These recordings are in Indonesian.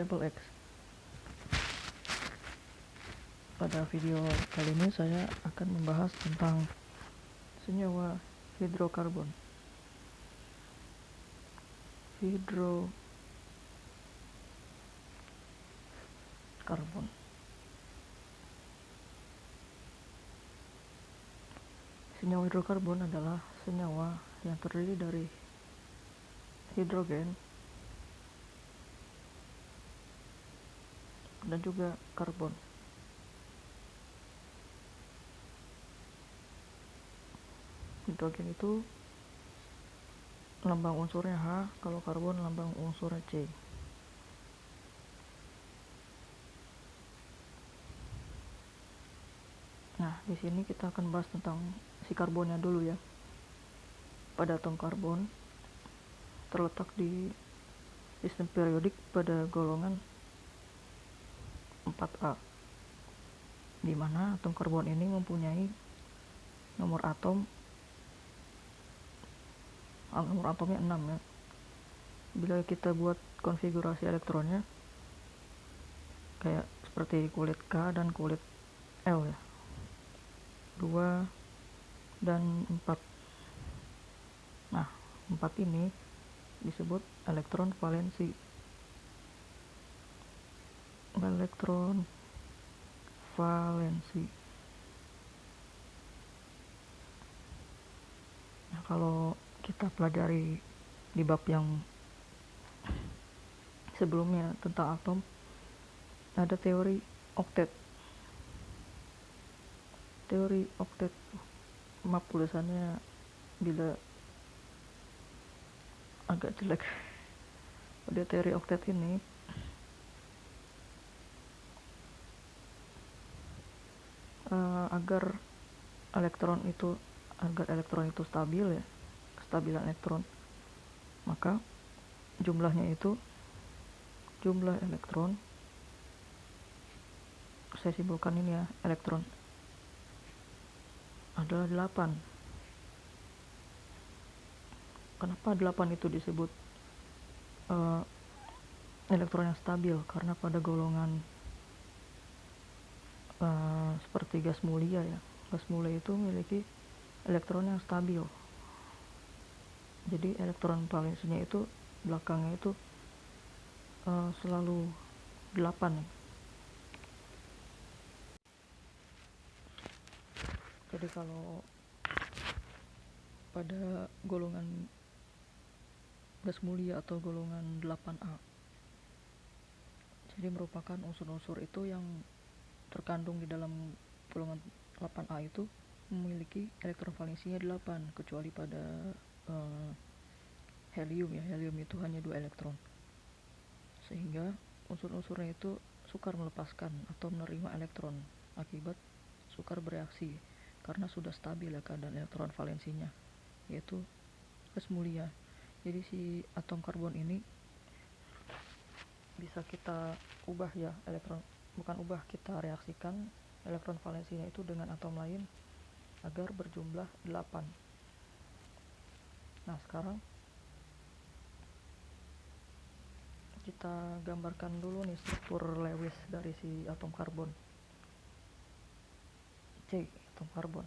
variabel X. Pada video kali ini saya akan membahas tentang senyawa hidrokarbon. Senyawa hidrokarbon adalah senyawa yang terdiri dari hidrogen dan juga karbon. Hidrogen itu lambang unsurnya H, kalau karbon lambang unsurnya C. Nah, di sini kita akan bahas tentang si karbonnya dulu ya. Pada atom karbon terletak di sistem periodik pada golongan 4A, di mana atom karbon ini mempunyai nomor atomnya 6 ya. Bila kita buat konfigurasi elektronnya kayak seperti kulit K dan kulit L ya, 2 dan 4. Nah, 4 ini disebut elektron valensi. Nah, kalau kita pelajari di bab yang sebelumnya tentang atom, ada teori oktet. Maaf tulisannya bila agak jelek. Pada teori oktet ini agar elektron itu stabil ya, kestabilan elektron, maka jumlah elektron, saya simpulkan ini ya, elektron adalah 8. Kenapa 8 itu disebut elektron yang stabil? Karena pada golongan seperti gas mulia ya, gas mulia itu memiliki elektron yang stabil. Jadi elektron valensinya itu belakangnya itu selalu 8 ya. Jadi kalau pada golongan gas mulia atau golongan 8A, jadi merupakan unsur-unsur itu yang terkandung di dalam golongan 8A itu memiliki elektron valensinya 8, kecuali pada helium ya. Helium itu hanya 2 elektron, sehingga unsur-unsurnya itu sukar melepaskan atau menerima elektron akibat sukar bereaksi karena sudah stabil ya keadaan elektron valensinya, yaitu gas mulia. Jadi si atom karbon ini bisa kita ubah ya, kita reaksikan elektron valensinya itu dengan atom lain agar berjumlah 8. Nah, sekarang kita gambarkan dulu nih struktur Lewis dari si atom karbon. C, atom karbon.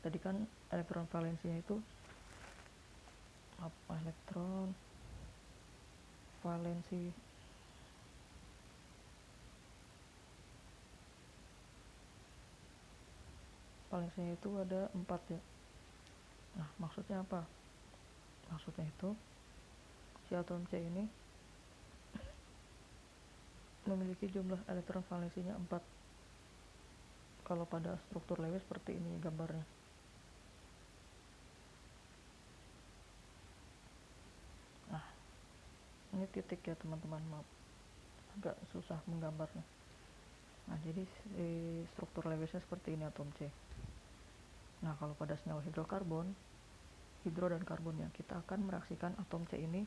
Tadi kan elektron valensinya itu elektron valensinya itu ada 4 ya. Nah, maksudnya apa? Maksudnya itu si atom C ini memiliki jumlah elektron valensinya 4. Kalau pada struktur Lewis seperti ini gambarnya. Nah, ini titik ya teman-teman, maaf agak susah menggambarnya. Nah, jadi struktur Lewisnya seperti ini atom C. Nah, kalau pada senyawa hidrokarbon, hidro dan karbonnya, kita akan mereaksikan atom C ini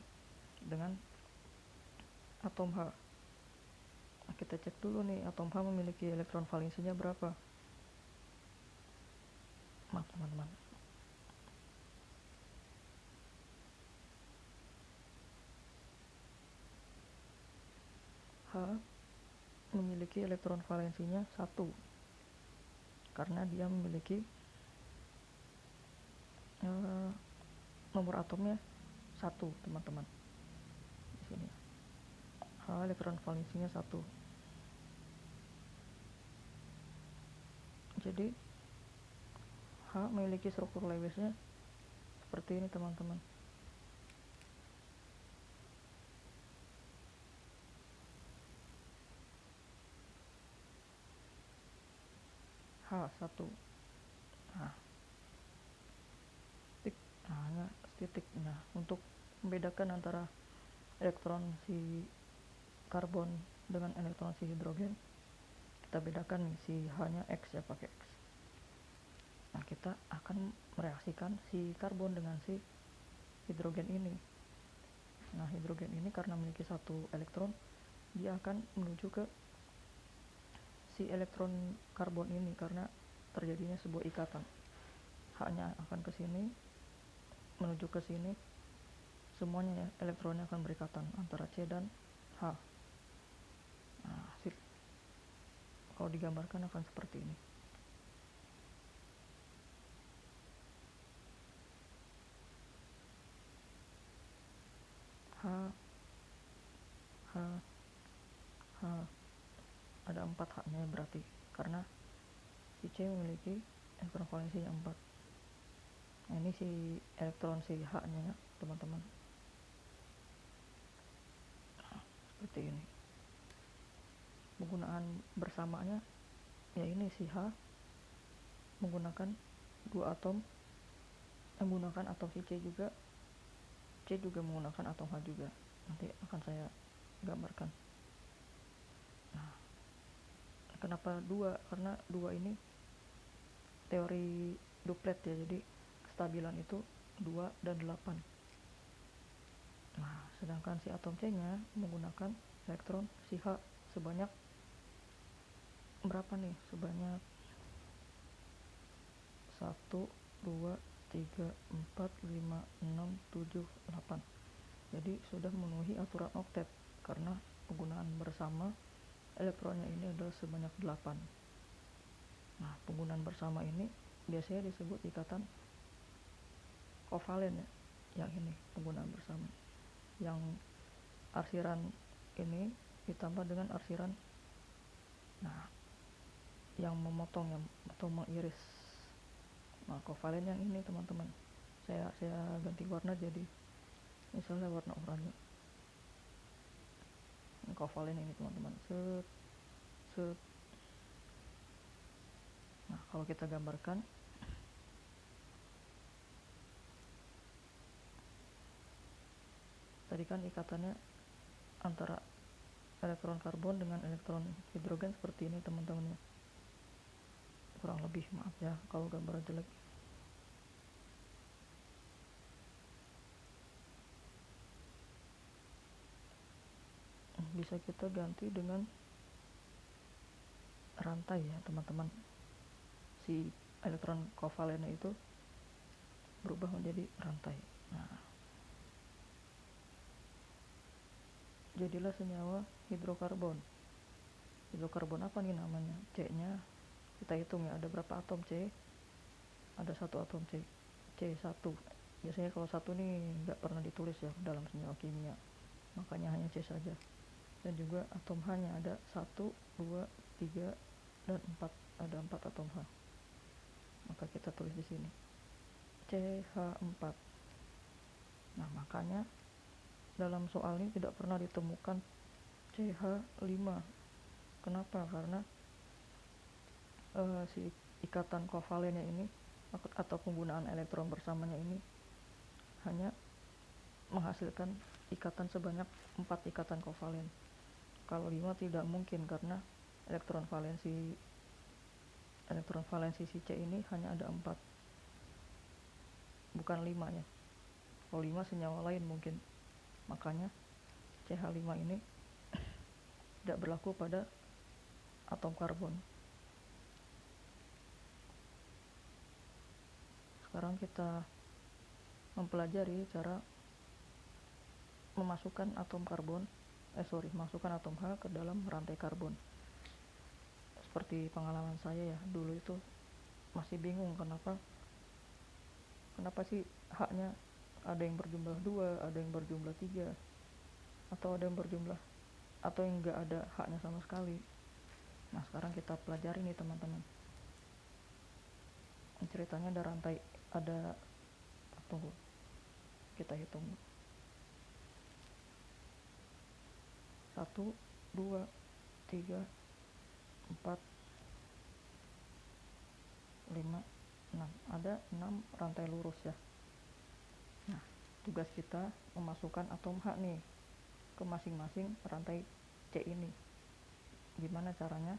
dengan atom H. Nah, kita cek dulu nih atom H memiliki elektron valensinya berapa. Maaf teman-teman. H memiliki elektron valensinya 1 karena dia memiliki nomor atomnya 1, teman-teman. Di sini H elektron valensinya 1. Jadi H memiliki struktur Lewisnya seperti ini, teman-teman. H1. Nah, titik. Nah, untuk membedakan antara elektron si karbon dengan elektron si hidrogen, kita bedakan nih, si H-nya X ya, pakai X. Nah, kita akan mereaksikan si karbon dengan si hidrogen ini. Nah, hidrogen ini karena memiliki 1 elektron, dia akan menuju ke si elektron karbon ini karena terjadinya sebuah ikatan. H-nya akan ke sini, menuju ke sini, semuanya ya, elektronnya akan berikatan antara C dan H. Nah, kalau digambarkan akan seperti ini. H, H, H, ada 4 H-nya berarti, karena si C memiliki elektron valensinya 4. Nah, ini si elektron si H-nya ya, teman-teman. Nah, seperti ini. Penggunaan bersamanya ya ini si H menggunakan 2 atom, menggunakan atom si C juga. C juga menggunakan atom H juga. Nanti akan saya gambarkan. Nah, kenapa 2? Karena 2 ini teori duplet ya, jadi kestabilan itu 2 dan 8. Nah, sedangkan si atom C-nya menggunakan elektron si H sebanyak berapa nih? Sebanyak 1, 2, 3, 4, 5, 6, 7, 8. Jadi sudah memenuhi aturan oktet karena penggunaan bersama elektronnya ini adalah sebanyak 8. Nah, penggunaan bersama ini biasanya disebut ikatan kovalen ya. Yang ini penggunaan bersama. Yang arsiran ini ditambah dengan arsiran, nah, yang memotong ya, atau mengiris. Nah, kovalen yang ini, teman-teman. Saya ganti warna jadi misalnya warna oranye. Ini kovalen ini, teman-teman. Set. Nah, kalau kita gambarkan, tadi kan ikatannya antara elektron karbon dengan elektron hidrogen seperti ini, teman-teman ya. Kurang lebih, maaf ya kalau gambar jelek. Bisa kita ganti dengan rantai ya, teman-teman. Si elektron kovalennya itu berubah menjadi rantai. Nah, jadilah senyawa hidrokarbon. Hidrokarbon apa nih namanya? C-nya kita hitung ya, ada berapa atom C? Ada 1 atom C, C1. Biasanya kalau 1 nih nggak pernah ditulis ya dalam senyawa kimia, makanya hanya C saja. Dan juga atom H-nya ada 1, 2, 3, dan 4. Ada 4 atom H. Maka kita tulis di sini CH4. Nah, makanya dalam soal ini tidak pernah ditemukan CH5. Kenapa? Karena si ikatan kovalennya ini atau penggunaan elektron bersamanya ini hanya menghasilkan ikatan sebanyak 4 ikatan kovalen. Kalau 5 tidak mungkin karena elektron valensi si C ini hanya ada 4, bukan 5 ya. Kalau 5 senyawa lain mungkin. Makanya CH5 ini tidak berlaku pada atom karbon. Sekarang kita mempelajari cara memasukkan atom karbon masukkan atom H ke dalam rantai karbon. Seperti pengalaman saya ya, dulu itu masih bingung kenapa sih H-nya ada yang berjumlah 2, ada yang berjumlah 3, atau ada yang berjumlah atau yang enggak ada H-nya sama sekali. Nah, sekarang kita pelajari nih teman-teman. Ceritanya tunggu, kita hitung. 1, 2, 3, 4, 5, 6. Ada 6 rantai lurus ya. Nah, tugas kita memasukkan atom H nih ke masing-masing rantai C ini. Gimana caranya?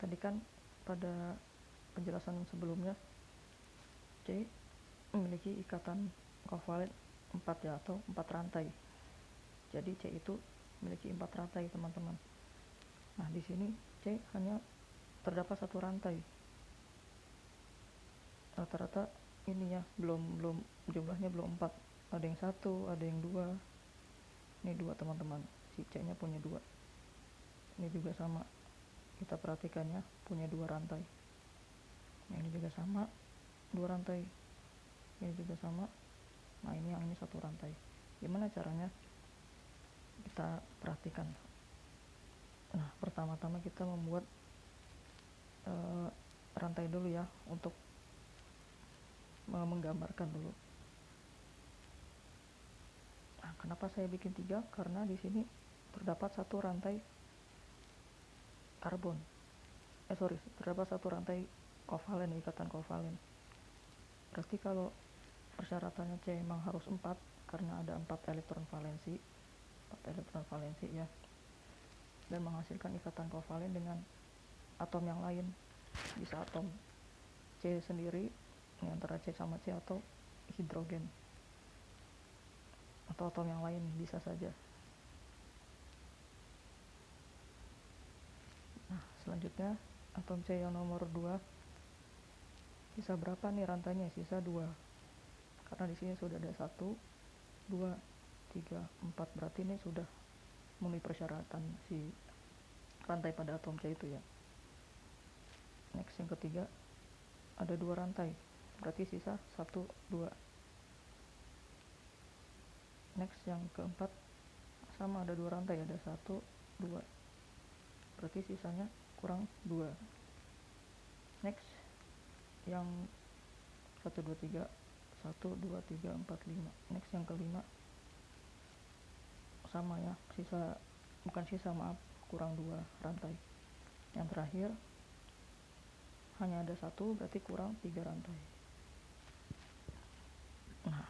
Tadi kan pada penjelasan sebelumnya C memiliki ikatan kovalen 4 ya, atau 4 rantai. Jadi C itu memiliki 4 rantai teman-teman. Nah, di sini C hanya terdapat 1 rantai. Rata-rata ini ya, belum jumlahnya belum 4. Ada yang 1, ada yang 2. Ini 2 teman-teman. Si C nya punya 2. Ini juga sama. Kita perhatikannya punya 2 rantai. Nah, ini juga sama, 2 rantai. Ini juga sama. Nah, ini yang ini 1 rantai. Gimana caranya? Kita perhatikan. Nah, pertama-tama kita membuat rantai dulu ya, untuk menggambarkan dulu. Nah, kenapa saya bikin 3? Karena di sini terdapat 1 rantai karbon. Terdapat 1 rantai kovalen, ikatan kovalen. Berarti kalau persyaratannya C memang harus 4, karena ada 4 elektron valensi ya, dan menghasilkan ikatan kovalen dengan atom yang lain. Bisa atom C sendiri, ini antara C sama C, atau hidrogen, atau atom yang lain bisa saja. Nah, selanjutnya atom C yang nomor 2, sisa berapa nih rantainya? Sisa 2. Karena di sini sudah ada 1, 2, 3, 4. Berarti ini sudah memenuhi persyaratan si rantai pada atom C itu ya. Next, yang ketiga, ada 2 rantai. Berarti sisa 1, 2. Next, yang keempat, sama, ada 2 rantai, ada 1, 2. Berarti sisanya kurang 2. Next, yang 1, 2, 3, 1, 2, 3, 4, 5. Next, yang kelima, sama ya, kurang 2 rantai. Yang terakhir hanya ada 1, berarti kurang 3 rantai. Nah,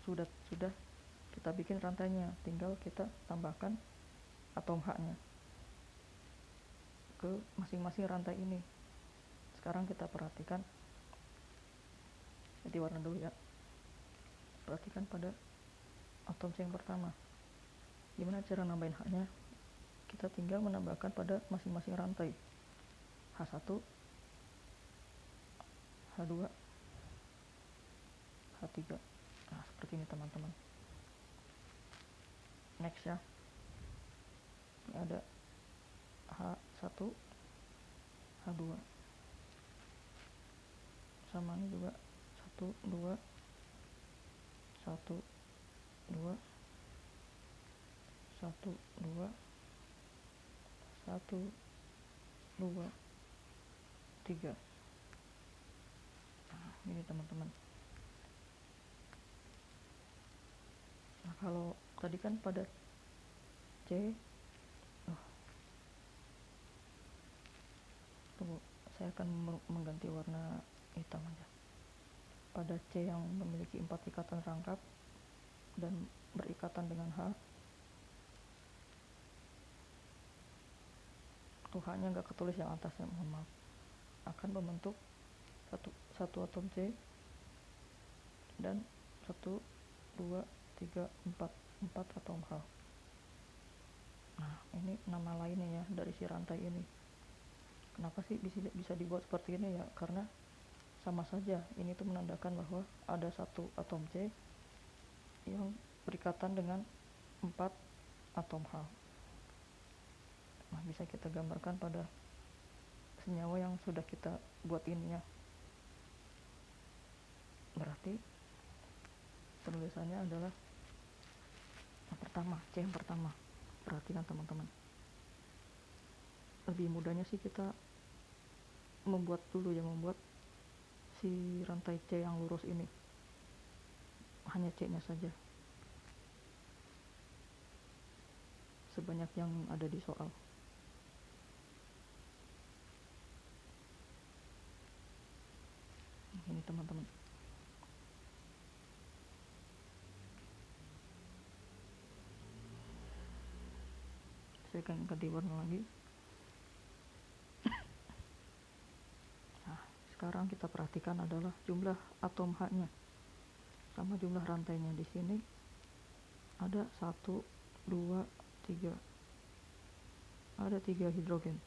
sudah kita bikin rantainya, tinggal kita tambahkan atom H-nya ke masing-masing rantai ini. Sekarang kita perhatikan, ganti warna dulu ya. Perhatikan pada atom C yang pertama. Gimana cara nambahin H-nya? Kita tinggal menambahkan pada masing-masing rantai. H1, H2, H3. Nah, seperti ini teman-teman. Next ya, ini ada H1, H2. Sama ini juga 1, 2, 1, 2, 1, 2, 1, 2, 3. Nah, ini teman-teman. Nah, kalau tadi kan pada C, tunggu, saya akan mengganti warna hitam aja. Pada C yang memiliki 4 ikatan rangkap dan berikatan dengan H, tuh H-nya nggak ketulis yang atasnya, mohon maaf, akan membentuk satu atom C dan 1, 2, 3, 4 atom H. Nah, ini nama lainnya ya dari si rantai ini. Kenapa sih bisa dibuat seperti ini ya? Karena sama saja, ini tuh menandakan bahwa ada 1 atom C yang berikatan dengan 4 atom H. Nah, bisa kita gambarkan pada senyawa yang sudah kita buat ini ya. Berarti penulisannya adalah yang pertama, C yang pertama. Perhatikan teman-teman. Lebih mudahnya sih kita membuat si rantai C yang lurus ini. Hanya C-nya saja. Sebanyak yang ada di soal. Ini teman-teman. Saya akan ganti warna lagi. Nah, sekarang kita perhatikan adalah jumlah atom H-nya sama jumlah rantainya. Di sini ada 1, 2, 3. Ada 3 hidrogen.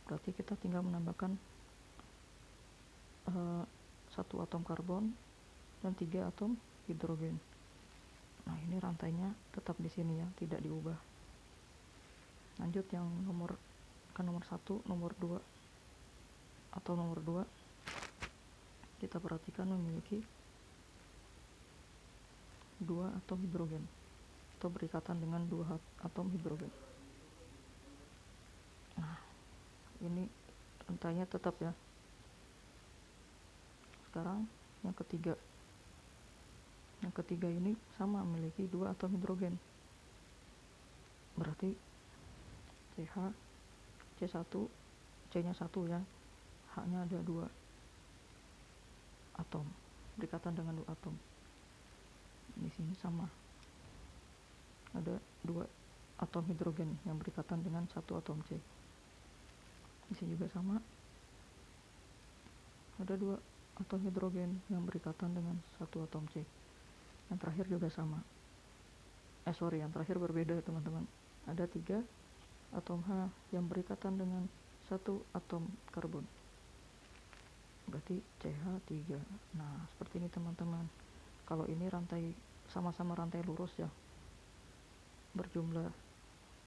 Berarti kita tinggal menambahkan 1 atom karbon dan 3 atom hidrogen. Nah, ini rantainya tetap di sini ya, tidak diubah. Lanjut yang nomor 1, nomor 2 atau nomor 2. Kita perhatikan memiliki 2 atom hidrogen atau berikatan dengan 2 atom hidrogen. Nah, ini rantainya tetap ya. Sekarang yang ketiga. Yang ketiga ini sama, memiliki 2 atom hidrogen. Berarti CH, C1, C-nya 1 ya. H-nya ada 2 atom, berikatan dengan 2 atom. Di sini sama. Ada 2 atom hidrogen yang berikatan dengan 1 atom C. Di sini juga sama. Ada 2 atom hidrogen yang berikatan dengan 1 atom C. Yang terakhir juga sama. Yang terakhir berbeda teman-teman. Ada 3 atom H yang berikatan dengan 1 atom karbon. Berarti CH3. Nah, seperti ini teman-teman. Kalau ini rantai sama-sama rantai lurus ya, berjumlah